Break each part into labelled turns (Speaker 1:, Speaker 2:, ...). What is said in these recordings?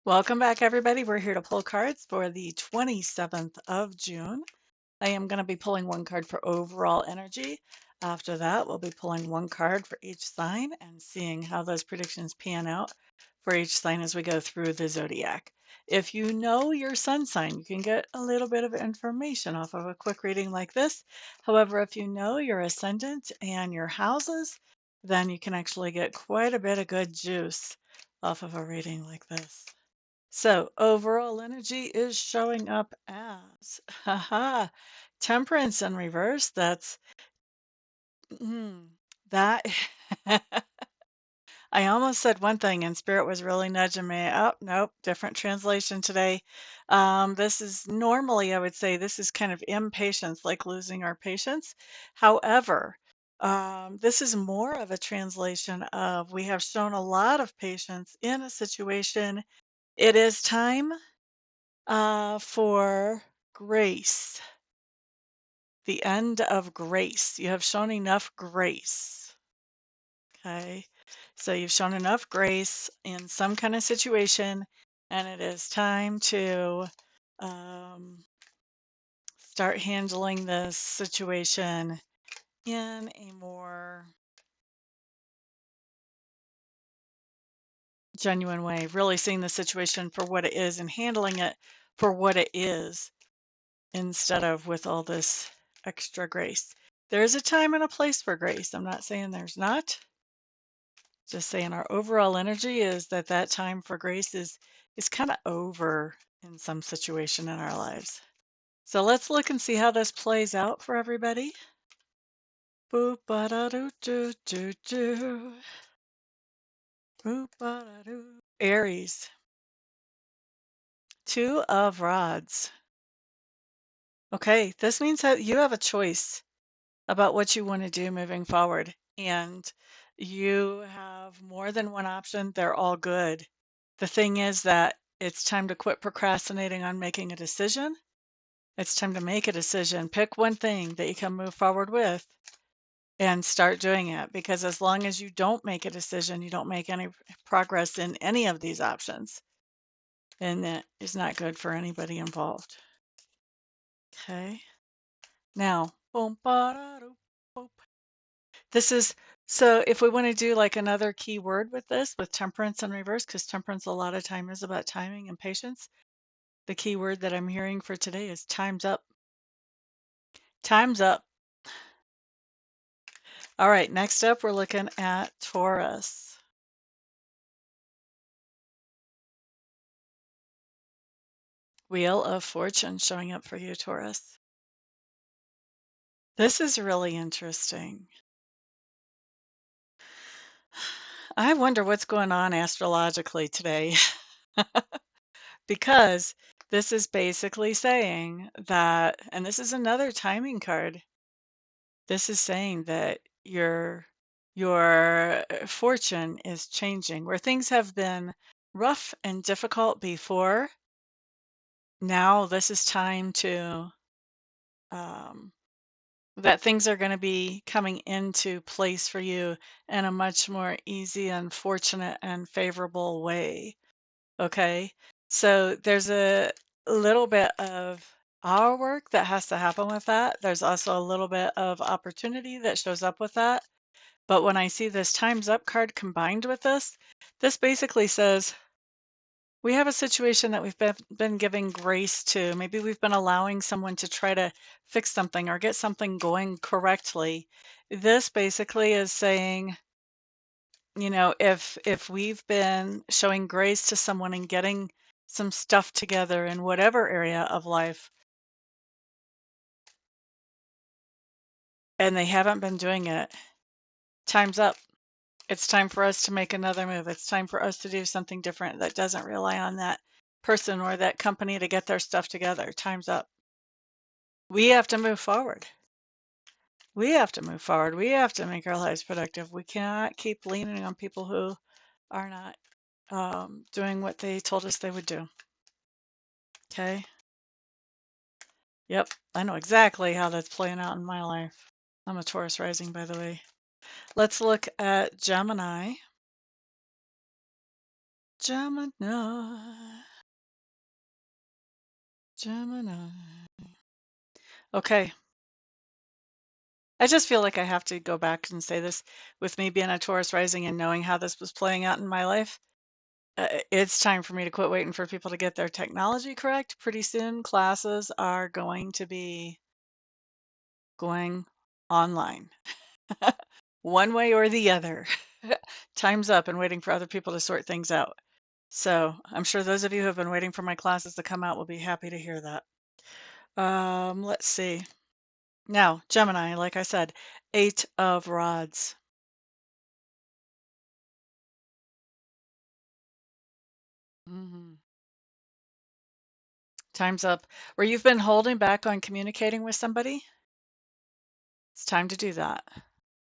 Speaker 1: Welcome back, everybody. We're here to pull cards for the 27th of June. I am going to be pulling one card for overall energy. After that, we'll be pulling one card for each sign and seeing how those predictions pan out for each sign as we go through the zodiac. If you know your sun sign, you can get a little bit of information off of a quick reading like this. However, if you know your ascendant and your houses, then you can actually get quite a bit of good juice off of a reading like this. So overall energy is showing up as haha, temperance in reverse. That's that. I almost said one thing and spirit was really nudging me. Oh, nope, different translation today. This is normally, I would say, this is kind of impatience, like losing our patience. However, this is more of a translation of we have shown a lot of patience in a situation. It is time for grace, the end of grace. You have shown enough grace. Okay. So you've shown enough grace in some kind of situation, and it is time to um, start handling this situation in a more genuine way, really seeing the situation for what it is and handling it for what it is instead of with all this extra grace. There's a time and a place for grace. I'm not saying there's not. Just saying our overall energy is that that time for grace is kind of over in some situation in our lives. So let's look and see how this plays out for everybody. Boop ba da doo doo doo doo. Boop ba da doo. Aries, Two of Rods. Okay, this means that you have a choice about what you want to do moving forward. And you have more than one option. They're all good. The thing is that it's time to quit procrastinating on making a decision. It's time to make a decision. Pick one thing that you can move forward with and start doing it. Because as long as you don't make a decision, you don't make any progress in any of these options. And that is not good for anybody involved. Okay. Now, boom, ba-da-doo, boop. This is so if we want to do like another key word with this, with temperance in reverse, because temperance a lot of time is about timing and patience. The key word that I'm hearing for today is time's up. Time's up. All right, next up, we're looking at Taurus. Wheel of Fortune showing up for you, Taurus. This is really interesting. I wonder what's going on astrologically today because this is basically saying that, and this is another timing card. This is saying that your fortune is changing. Where things have been rough and difficult before, now this is time to that things are going to be coming into place for you in a much more easy and fortunate and favorable way. Okay. So there's a little bit of our work that has to happen with that. There's also a little bit of opportunity that shows up with that. But when I see this time's up card combined with this basically says we have a situation that we've been giving grace to. Maybe we've been allowing someone to try to fix something or get something going correctly. This basically is saying, you know, if we've been showing grace to someone and getting some stuff together in whatever area of life, and they haven't been doing it, time's up. It's time for us to make another move. It's time for us to do something different that doesn't rely on that person or that company to get their stuff together. Time's up. We have to move forward. We have to move forward. We have to make our lives productive. We cannot keep leaning on people who are not doing what they told us they would do. Okay. Yep. I know exactly how that's playing out in my life. I'm a Taurus rising, by the way. Let's look at Gemini. Gemini. Gemini. Okay. I just feel like I have to go back and say this with me being a Taurus rising and knowing how this was playing out in my life. It's time for me to quit waiting for people to get their technology correct. Pretty soon, classes are going to be going online, one way or the other. Time's up and waiting for other people to sort things out. So I'm sure those of you who have been waiting for my classes to come out will be happy to hear that. Let's see. Now, Gemini, like I said, 8 of Rods. Mhm. Time's up. Where you've been holding back on communicating with somebody, it's time to do that.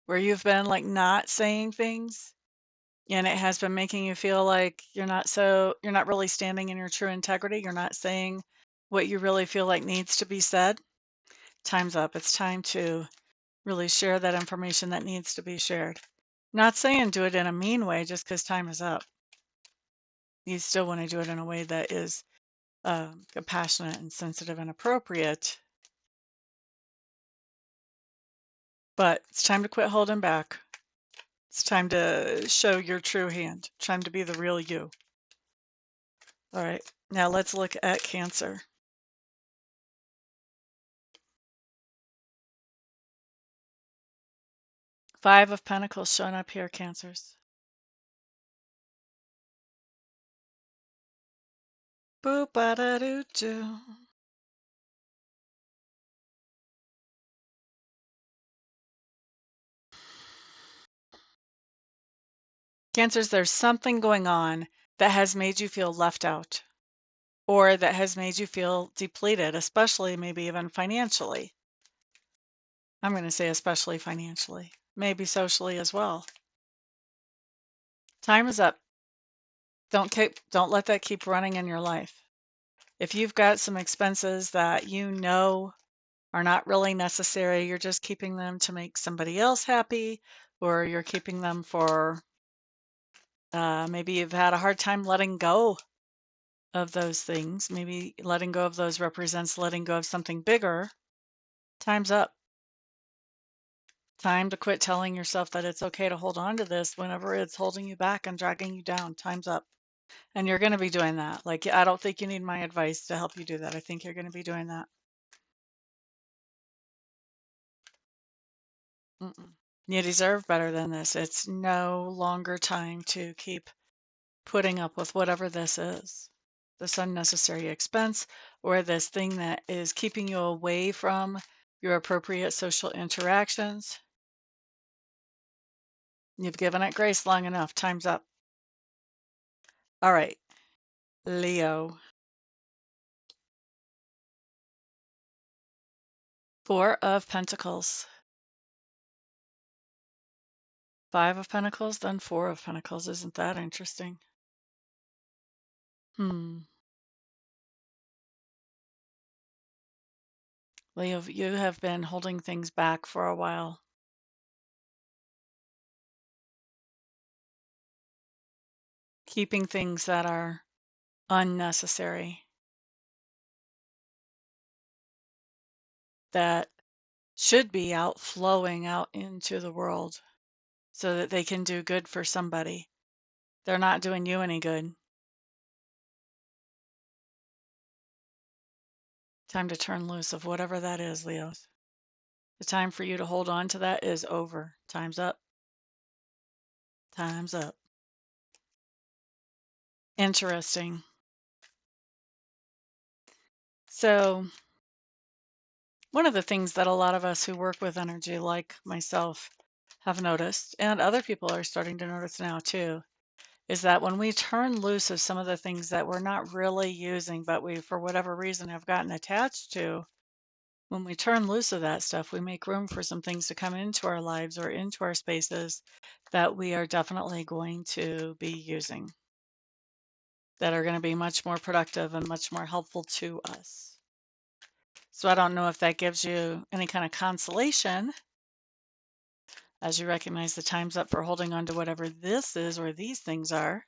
Speaker 1: Where you've been like not saying things and it has been making you feel like you're not really standing in your true integrity, you're not saying what you really feel like needs to be said. Time's up. It's time to really share that information that needs to be shared. Not saying do it in a mean way just because time is up. You still want to do it in a way that is compassionate and sensitive and appropriate. But it's time to quit holding back. It's time to show your true hand. Time to be the real you. All right, now let's look at Cancer. Five of Pentacles showing up here, Cancers. Boop ba da doo doo. Cancers, there's something going on that has made you feel left out or that has made you feel depleted, especially maybe even financially. I'm going to say especially financially, maybe socially as well. Time is up. Don't let that keep running in your life. If you've got some expenses that you know are not really necessary, you're just keeping them to make somebody else happy, or you're keeping them for maybe you've had a hard time letting go of those things. Maybe letting go of those represents letting go of something bigger. Time's up. Time to quit telling yourself that it's okay to hold on to this whenever it's holding you back and dragging you down. Time's up. And you're going to be doing that. Like, I don't think you need my advice to help you do that. I think you're going to be doing that. Mm-mm. You deserve better than this. It's no longer time to keep putting up with whatever this is, this unnecessary expense or this thing that is keeping you away from your appropriate social interactions. You've given it grace long enough. Time's up. All right, Leo. 4 of Pentacles. 5 of Pentacles, then 4 of Pentacles. Isn't that interesting? Leo, you have been holding things back for a while. Keeping things that are unnecessary, that should be flowing out into the world so that they can do good for somebody. They're not doing you any good. Time to turn loose of whatever that is, Leos. The time for you to hold on to that is over. Time's up. Time's up. Interesting. So, one of the things that a lot of us who work with energy, like myself, have noticed, and other people are starting to notice now too, is that when we turn loose of some of the things that we're not really using, but we, for whatever reason, have gotten attached to, when we turn loose of that stuff, we make room for some things to come into our lives or into our spaces that we are definitely going to be using, that are going to be much more productive and much more helpful to us. So I don't know if that gives you any kind of consolation as you recognize the time's up for holding on to whatever this is or these things are.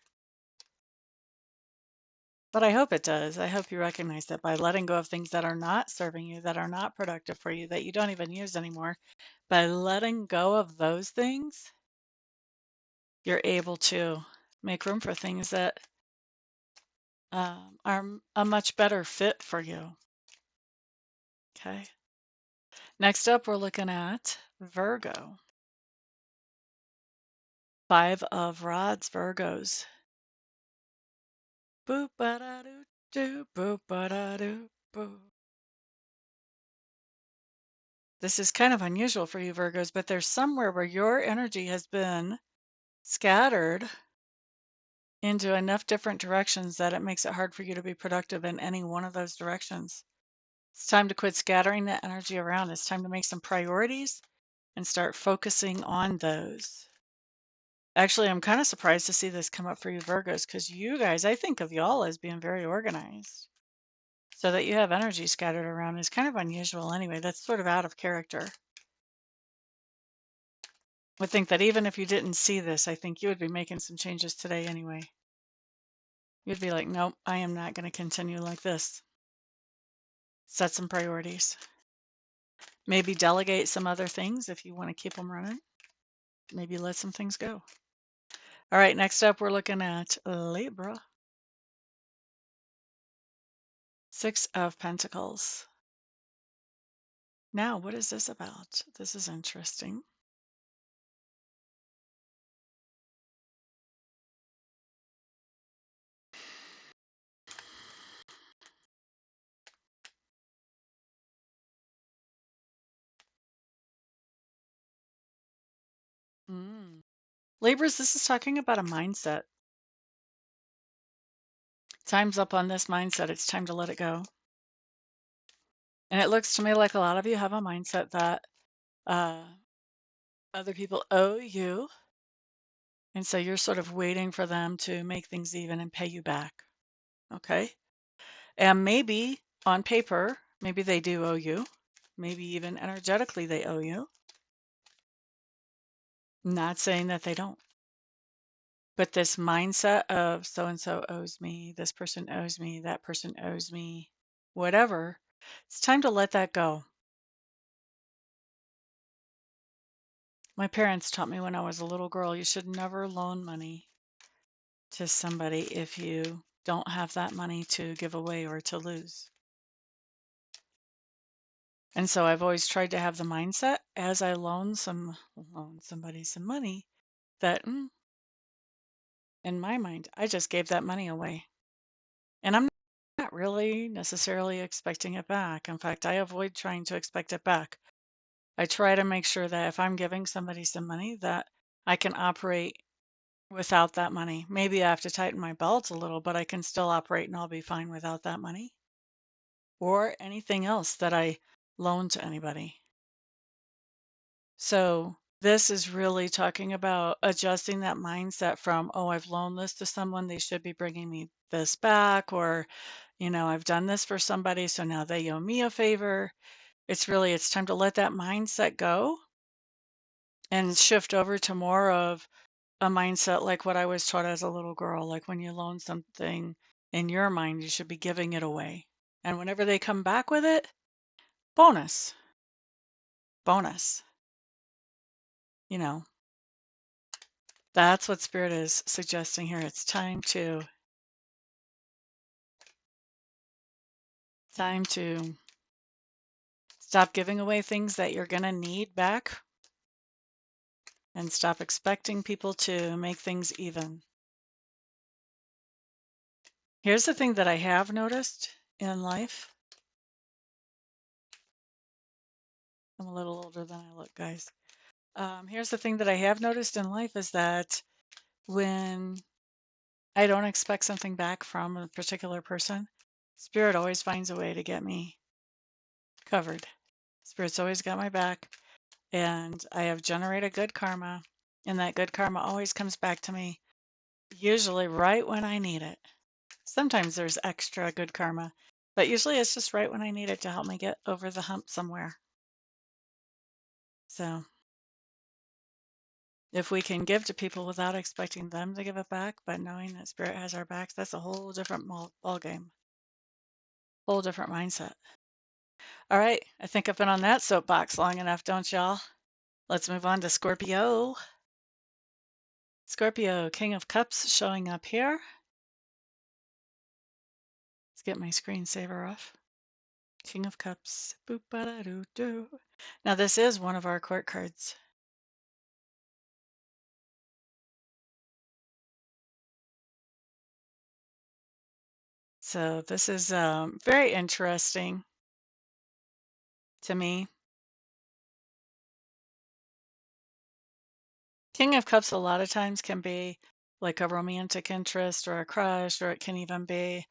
Speaker 1: But I hope it does. I hope you recognize that by letting go of things that are not serving you, that are not productive for you, that you don't even use anymore, by letting go of those things, you're able to make room for things that are a much better fit for you. Okay. Next up, we're looking at Virgo. 5 of Rods, Virgos. Boop ba da doo doo, boop ba da doo boo. This is kind of unusual for you, Virgos, but there's somewhere where your energy has been scattered into enough different directions that it makes it hard for you to be productive in any one of those directions. It's time to quit scattering that energy around. It's time to make some priorities and start focusing on those. Actually, I'm kind of surprised to see this come up for you, Virgos, because you guys, I think of y'all as being very organized. So that you have energy scattered around is kind of unusual anyway. That's sort of out of character. I think that even if you didn't see this, I think you would be making some changes today anyway. You'd be like, nope, I am not going to continue like this. Set some priorities. Maybe delegate some other things if you want to keep them running. Maybe let some things go. All right, next up, we're looking at Libra. 6 of Pentacles. Now, what is this about? This is interesting. Libras, this is talking about a mindset. Time's up on this mindset. It's time to let it go. And it looks to me like a lot of you have a mindset that other people owe you. And so you're sort of waiting for them to make things even and pay you back. Okay. And maybe on paper, maybe they do owe you. Maybe even energetically they owe you. Not saying that they don't. But this mindset of so-and-so owes me, this person owes me, that person owes me, whatever, it's time to let that go. My parents taught me when I was a little girl, you should never loan money to somebody if you don't have that money to give away or to lose. And so I've always tried to have the mindset as I loan somebody some money that in my mind, I just gave that money away. And I'm not really necessarily expecting it back. In fact, I avoid trying to expect it back. I try to make sure that if I'm giving somebody some money that I can operate without that money. Maybe I have to tighten my belt a little, but I can still operate and I'll be fine without that money or anything else that I loan to anybody. So this is really talking about adjusting that mindset from, oh, I've loaned this to someone, they should be bringing me this back, or, I've done this for somebody, so now they owe me a favor. It's time to let that mindset go and shift over to more of a mindset like what I was taught as a little girl. Like when you loan something in your mind, you should be giving it away. And whenever they come back with it, bonus, bonus. That's what Spirit is suggesting here. It's time to stop giving away things that you're going to need back and stop expecting people to make things even. Here's the thing that I have noticed in life. I'm a little older than I look, guys. Here's the thing that I have noticed in life is that when I don't expect something back from a particular person, Spirit always finds a way to get me covered. Spirit's always got my back, and I have generated good karma, and that good karma always comes back to me, usually right when I need it. Sometimes there's extra good karma, but usually it's just right when I need it to help me get over the hump somewhere. So, If we can give to people without expecting them to give it back, but knowing that Spirit has our backs, that's a whole different ball game, whole different mindset. All right, I think I've been on that soapbox long enough, don't y'all? Let's move on to Scorpio. Scorpio, King of Cups showing up here. Let's get my screensaver off. King of Cups. Boop, ba-da-doo-doo. Now, this is one of our court cards. So this is very interesting to me. King of Cups a lot of times can be like a romantic interest or a crush, or it can even be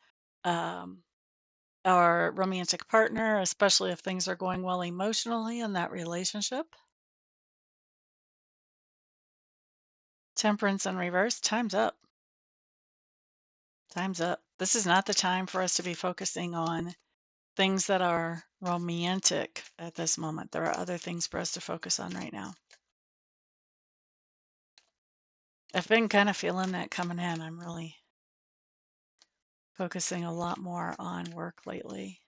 Speaker 1: our romantic partner, especially if things are going well emotionally in that relationship. Temperance in reverse, time's up. Time's up. This is not the time for us to be focusing on things that are romantic at this moment. There are other things for us to focus on right now. I've been kind of feeling that coming in. I'm really focusing a lot more on work lately.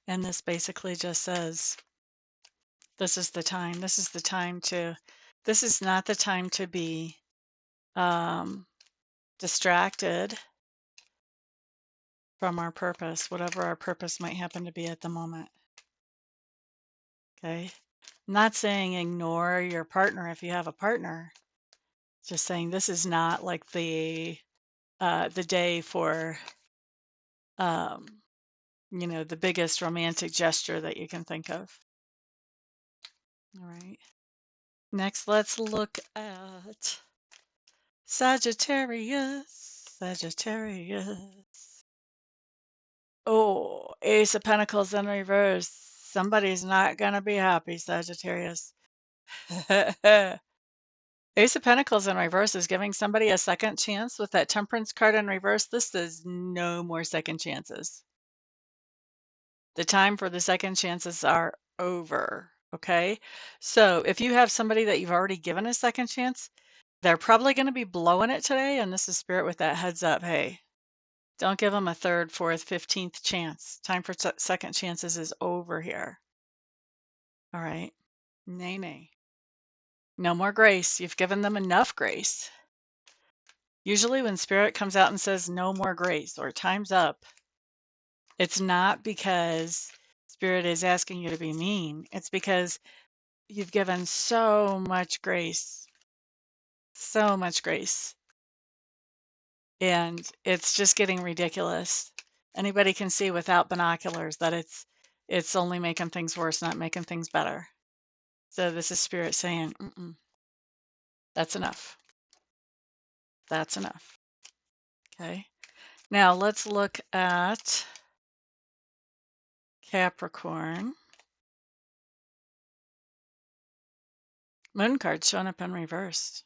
Speaker 1: And this basically just says, this is the time. This is the time to, this is not the time to be distracted from our purpose, whatever our purpose might happen to be at the moment. Okay. I'm not saying ignore your partner if you have a partner. Just saying this is not like the day for the biggest romantic gesture that you can think of. All right. Next, let's look at Sagittarius. Sagittarius. Oh, Ace of Pentacles in reverse. Somebody's not going to be happy, Sagittarius. Ace of Pentacles in reverse is giving somebody a second chance with that Temperance card in reverse. This is no more second chances. The time for the second chances are over. Okay. So if you have somebody that you've already given a second chance, they're probably going to be blowing it today. And this is Spirit with that heads up. Hey, don't give them a third, fourth, 15th chance. Time for second chances is over here. All right. Nay, nay. No more grace. You've given them enough grace. Usually when Spirit comes out and says no more grace or time's up, it's not because Spirit is asking you to be mean. It's because you've given so much grace. So much grace. And it's just getting ridiculous. Anybody can see without binoculars that it's only making things worse, not making things better. So this is Spirit saying, that's enough. That's enough. Okay. Now let's look at Capricorn. Moon card showing up in reverse.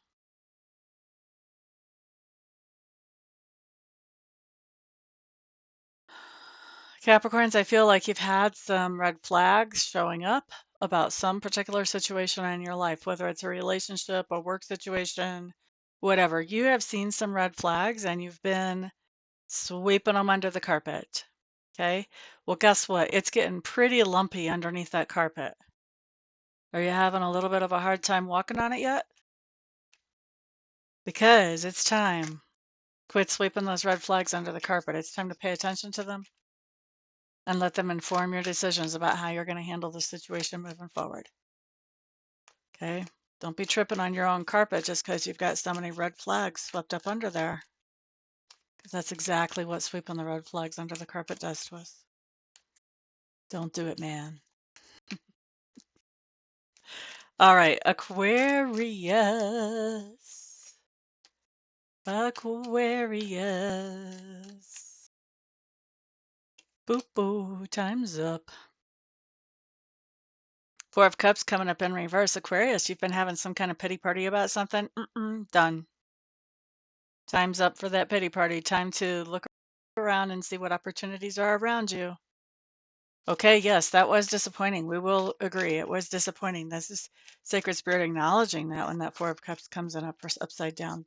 Speaker 1: Capricorns, I feel like you've had some red flags showing up about some particular situation in your life, whether it's a relationship, a work situation, whatever. You have seen some red flags and you've been sweeping them under the carpet. Okay. Well, guess what? It's getting pretty lumpy underneath that carpet. Are you having a little bit of a hard time walking on it yet? Because it's time. Quit sweeping those red flags under the carpet. It's time to pay attention to them and let them inform your decisions about how you're going to handle the situation moving forward. Okay? Don't be tripping on your own carpet just because you've got so many red flags swept up under there. Because that's exactly what sweeping the red flags under the carpet does to us. Don't do it, man. All right, Aquarius. Aquarius. Boop, boo, time's up. Four of Cups coming up in reverse. Aquarius, you've been having some kind of pity party about something. Done. Time's up for that pity party. Time to look around and see what opportunities are around you. Okay, yes, that was disappointing. We will agree. It was disappointing. This is Sacred Spirit acknowledging that when that Four of Cups comes in upside down.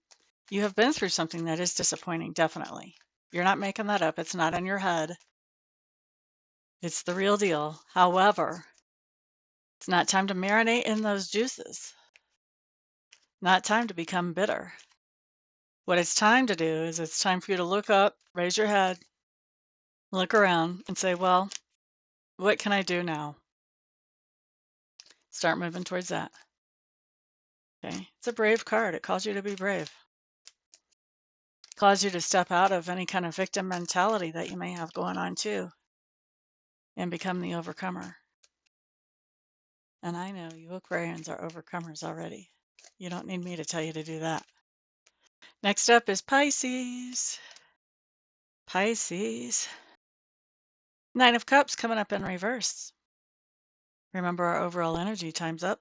Speaker 1: You have been through something that is disappointing, definitely. You're not making that up. It's not in your head. It's the real deal. However, it's not time to marinate in those juices. Not time to become bitter. What it's time to do is it's time for you to look up, raise your head, look around, and say, well, what can I do now? Start moving towards that. Okay. It's a brave card. It calls you to be brave. It calls you to step out of any kind of victim mentality that you may have going on too and become the overcomer. And I know you Aquarians are overcomers already. You don't need me to tell you to do that. Next up is Pisces. Pisces. Nine of Cups coming up in reverse. Remember our overall energy, time's up.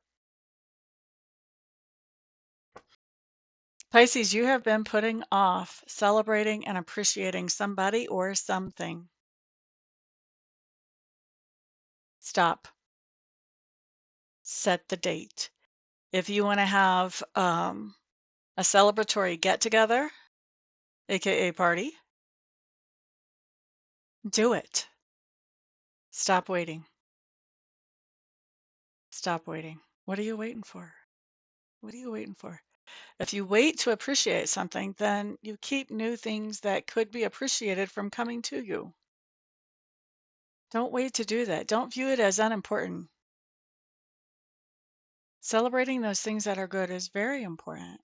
Speaker 1: Pisces, you have been putting off celebrating and appreciating somebody or something. Stop. Set the date. If you want to have a celebratory get-together, aka party, do it. Stop waiting. Stop waiting. What are you waiting for? What are you waiting for? If you wait to appreciate something, then you keep new things that could be appreciated from coming to you. Don't wait to do that. Don't view it as unimportant. Celebrating those things that are good is very important.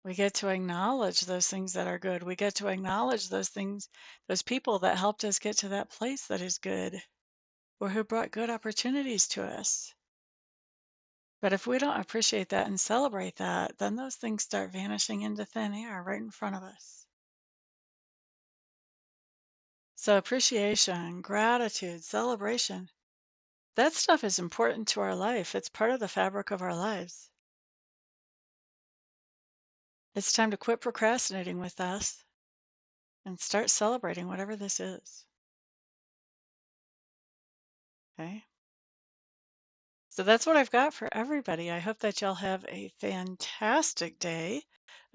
Speaker 1: We get to acknowledge those things that are good. We get to acknowledge those things, those people that helped us get to that place that is good or who brought good opportunities to us. But if we don't appreciate that and celebrate that, then those things start vanishing into thin air right in front of us. So appreciation, gratitude, celebration, that stuff is important to our life. It's part of the fabric of our lives. It's time to quit procrastinating with us and start celebrating whatever this is. Okay? So that's what I've got for everybody. I hope that y'all have a fantastic day.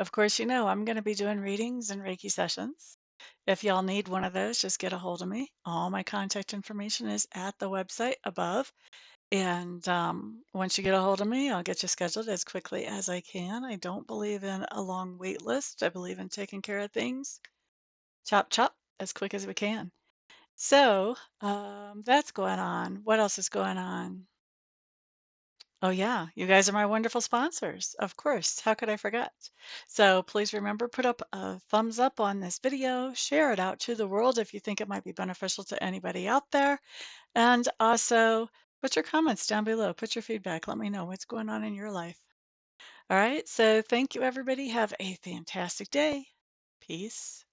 Speaker 1: Of course, you know I'm going to be doing readings and Reiki sessions. If y'all need one of those, just get a hold of me. All my contact information is at the website above. And once you get a hold of me, I'll get you scheduled as quickly as I can. I don't believe in a long wait list. I believe in taking care of things, chop, chop, as quick as we can. So that's going on. What else is going on? Oh, yeah. You guys are my wonderful sponsors. Of course. How could I forget? So please remember, put up a thumbs up on this video, share it out to the world if you think it might be beneficial to anybody out there. And also put your comments down below. Put your feedback. Let me know what's going on in your life. All right. So thank you, everybody. Have a fantastic day. Peace.